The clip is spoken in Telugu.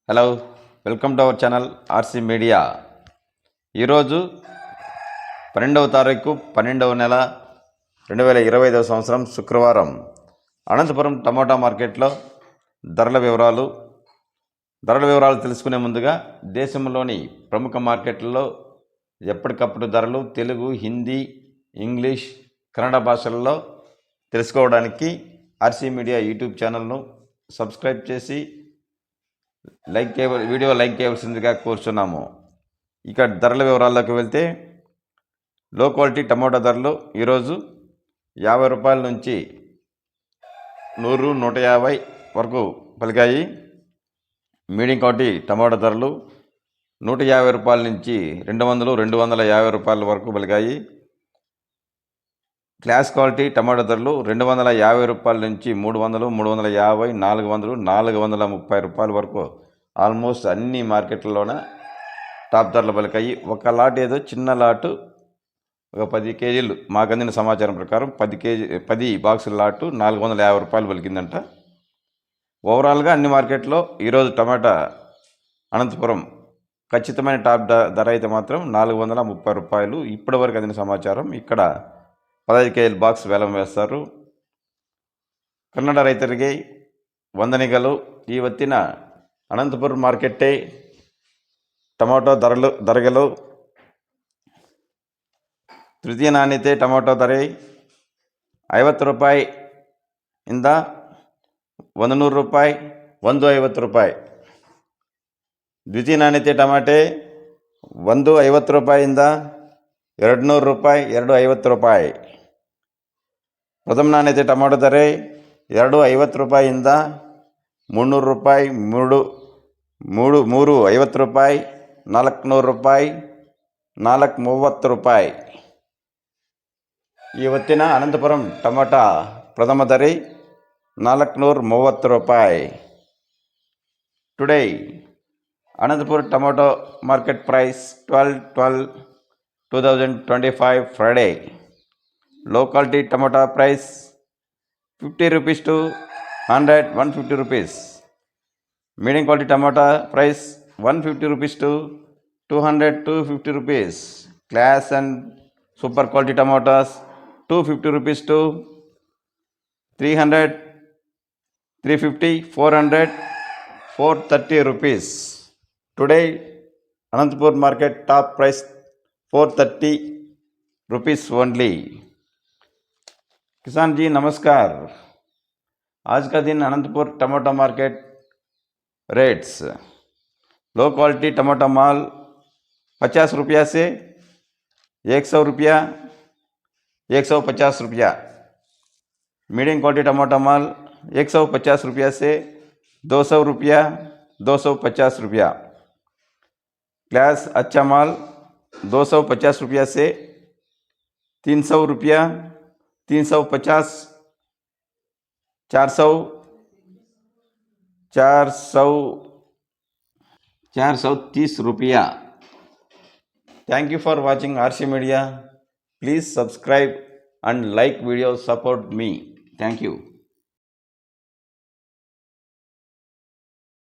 Hello, welcome to our channel RC media. ఈరోజు 12వ తారీఖు 12వ నెల 2025 సంవత్సరం శుక్రవారం అనంతపురం టమోటా మార్కెట్లో ధరల వివరాలు తెలుసుకునే ముందుగా దేశంలోని ప్రముఖ మార్కెట్లలో ఎప్పటికప్పుడు ధరలు తెలుగు, హిందీ, ఇంగ్లీష్, కన్నడ భాషల్లో తెలుసుకోవడానికి ఆర్సీ మీడియా యూట్యూబ్ ఛానల్ను సబ్స్క్రైబ్ చేసి వీడియో లైక్ చేయవలసిందిగా కోరుచున్నాము. ఇక ధరల వివరాల్లోకి వెళ్తే లో క్వాలిటీ టమోటా ధరలు ఈరోజు 50 రూపాయల నుంచి 100, 150 వరకు పలికాయి. మీడియం క్వాలిటీ టమోటా ధరలు 150 రూపాయల నుంచి 200, 250 రూపాయల వరకు పలికాయి. క్లాస్ క్వాలిటీ టమాటా ధరలు 250 రూపాయల నుంచి 300, 350, 400, 430 రూపాయల వరకు ఆల్మోస్ట్ అన్ని మార్కెట్లలోన టాప్ ధరలు పలికాయి. ఒక లాట్ ఏదో చిన్న లాటు ఒక 10 కేజీలు మాకు అందిన సమాచారం ప్రకారం 10 బాక్సుల లాటు 450 రూపాయలు పలికిందంట. ఓవరాల్గా అన్ని మార్కెట్లో ఈరోజు టమాటా అనంతపురం ఖచ్చితమైన టాప్ ధర అయితే మాత్రం 430 రూపాయలు ఇప్పటి వరకు అందిన సమాచారం. ఇక్కడ 15 కేజీల బాక్స్ వేలం వేస్తారు. కన్నడ ರೈತರಿಗೆ ವಂದನೆಗಳು. ಇವತ್ತಿನ ಅನಂತಪುರ ಮಾರ್ಕೆಟ್ಟೆ ಟೊಮೊಟೊ ಧರೆಗಳು ತೃತೀಯ ನಾಣ್ಯತೆ ಟೊಮೊಟೊ ಧರೆ 50 ರೂಪಾಯಿ ಇಂದ 100 ರೂಪಾಯಿ, 150 ರೂಪಾಯಿ. ದ್ವಿತೀಯ ನಾಣ್ಯತೆ ಟಮಾಟೆ 150 ರೂಪಾಯಿಯಿಂದ 200 ರೂಪಾಯಿ, 250 ರೂಪಾಯಿ. ಪ್ರಥಮ ನಾಣ್ಯತೆ ಟೊಮೊಟೊ ಧರೆ 250 ರೂಪಾಯಿಯಿಂದ 300 ರೂಪಾಯಿ, 350 ರೂಪಾಯಿ, 400 ರೂಪಾಯಿ, 430 ರೂಪಾಯಿ. ಇವತ್ತಿನ ಅನಂತಪುರಂ ಟೊಮೊಟೊ ಪ್ರಥಮ ಧರೆ 430 ರೂಪಾಯಿ. Today Anantapur tomato market price 12/12/2025 Friday. Low quality tomato price 50 rupees to 100, 150 rupees. Medium quality tomato price 150 rupees to 200, 250 rupees. Class and super quality tomatoes 250 rupees to 300, 350, 400, 430 rupees. Today Anantapur market top price 430 rupees only. किसान जी नमस्कार. आज का दिन Anantapur tomato market rates. Low quality tomato माल 50 रुपया से 100 रुपया, 150 रुपया. मीडियम क्वालिटी टमाटो माल 150 रुपया से 200 रुपया, 250 रुपया. क्लास अच्छा माल 250 रुपया से 300 रुपया, 350, 400, 430 रुपया. Thank you for watching RC Media. Please subscribe and like video, support me. Thank you.